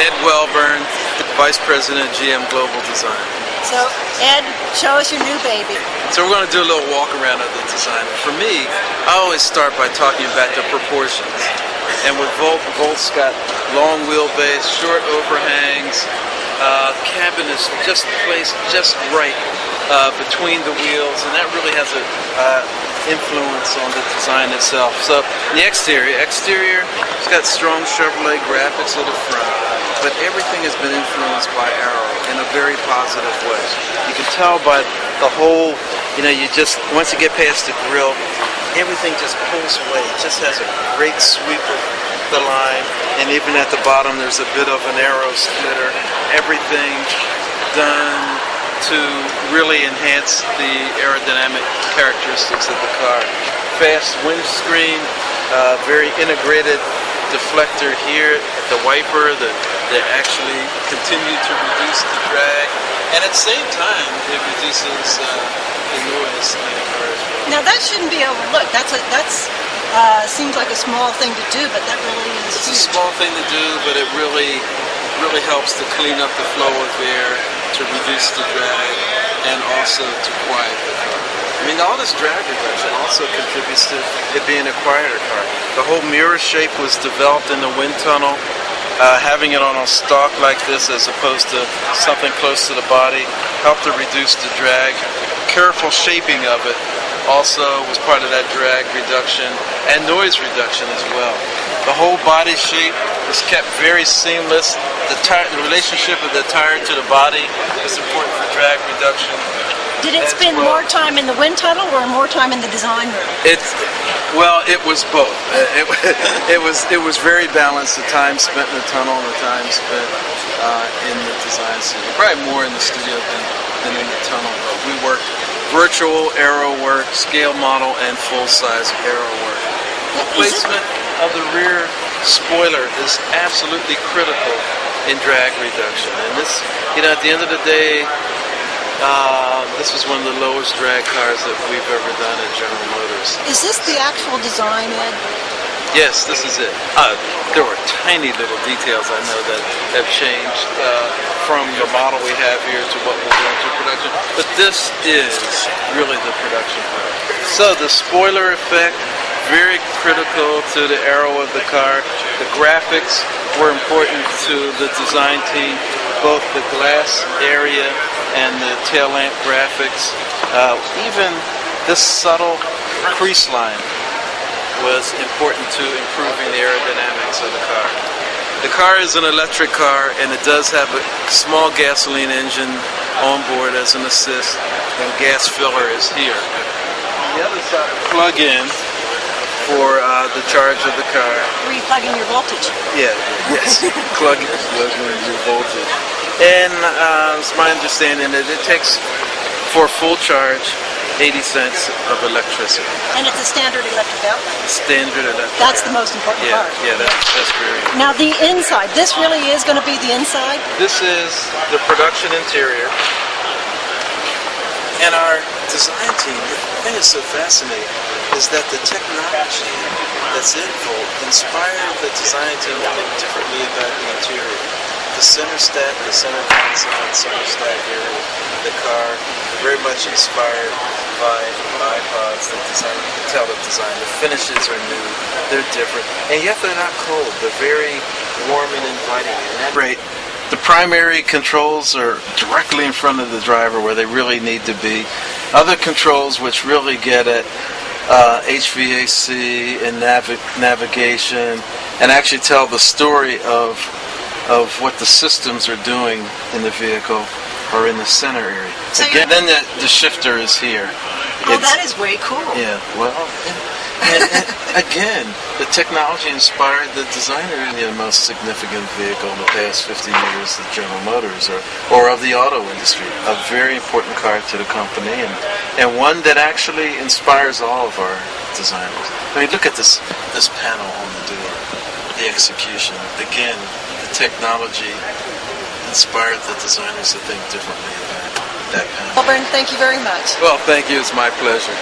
Ed Welburn, Vice President, GM Global Design. So, Ed, show us your new baby. So we're going to do a little walk around of the design. For me, I always start by talking about the proportions. And with Volt's got long wheelbase, short overhangs, cabin is just placed just right between the wheels, and that really has a influence on the design itself. So the exterior, it's got strong Chevrolet graphics at the front, but everything has been influenced by Arrow in a very positive way. You can tell by the whole, once you get past the grill, everything just pulls away. It just has a great sweep of the line, and even at the bottom there's a bit of an Arrow splitter. Everything done to really enhance the aerodynamic characteristics of the car. Fast windscreen, very integrated deflector here at the wiper that actually continue to reduce the drag, and at the same time it reduces the noise in the car as well. Now that shouldn't be overlooked. That's seems like a small thing to do, but that really is huge. It's a small thing to do, but it really helps to clean up the flow of air, to reduce the drag, and also to quiet the car. I mean, all this drag reduction also contributes to it being a quieter car. The whole mirror shape was developed in the wind tunnel. Having it on a stalk like this as opposed to something close to the body helped to reduce the drag. Careful shaping of it also was part of that drag reduction and noise reduction as well. The whole body shape was kept very seamless. The relationship of the tire to the body is important for drag reduction. Did it spend more time in the wind tunnel or more time in the design room? It was both. It was very balanced. The time spent in the tunnel and the time spent in the design studio. Probably more in the studio than in the tunnel. But we worked virtual Arrow work, scale model, and full-size Arrow work. The placement of the rear spoiler is absolutely critical in drag reduction. And this, at the end of the day, this was one of the lowest drag cars that we've ever done at General Motors. Is this the actual design, Ed? Yes, this is it. There were tiny little details I know that have changed from the model we have here to what we're doing to production, but this is really the production part. So the spoiler effect, very critical to the Arrow of the car. The graphics were important to the design team, both the glass area and the tail lamp graphics. Even this subtle crease line was important to improving the aerodynamics of the car. The car is an electric car, and it does have a small gasoline engine on board as an assist, and gas filler is here. On the other side, plug-in for the charge of the car. Where you plug in your voltage? Yeah, yes, plug in your voltage. And it's my understanding that it takes, for a full charge, 80 cents of electricity. And it's a standard electric outlet. Standard electric. That's the most important part. Yeah, that's very important. Now the inside, this really is going to be the inside? This is the production interior. And our design team, the thing that's so fascinating is that the technology that's in Volt inspired the design team to think differently about the interior. The center stack, the center console, center stack area, the car, very much inspired by iPods. The design, you can tell the design. The finishes are new, they're different, and yet they're not cold. They're very warm and inviting. And that's great. The primary controls are directly in front of the driver where they really need to be. Other controls which really get at HVAC and navigation and actually tell the story of what the systems are doing in the vehicle or in the center area. So again, then the shifter is here. Oh, that is way cool. Yeah, well, and again, the technology inspired the designer in the most significant vehicle in the past 50 years, the General Motors, or of the auto industry. A very important car to the company, and one that actually inspires all of our designers. I mean, look at this panel on the door, the execution. Again, the technology inspired the designers to think differently about that panel. Welburn, thank you very much. Well, thank you. It's my pleasure.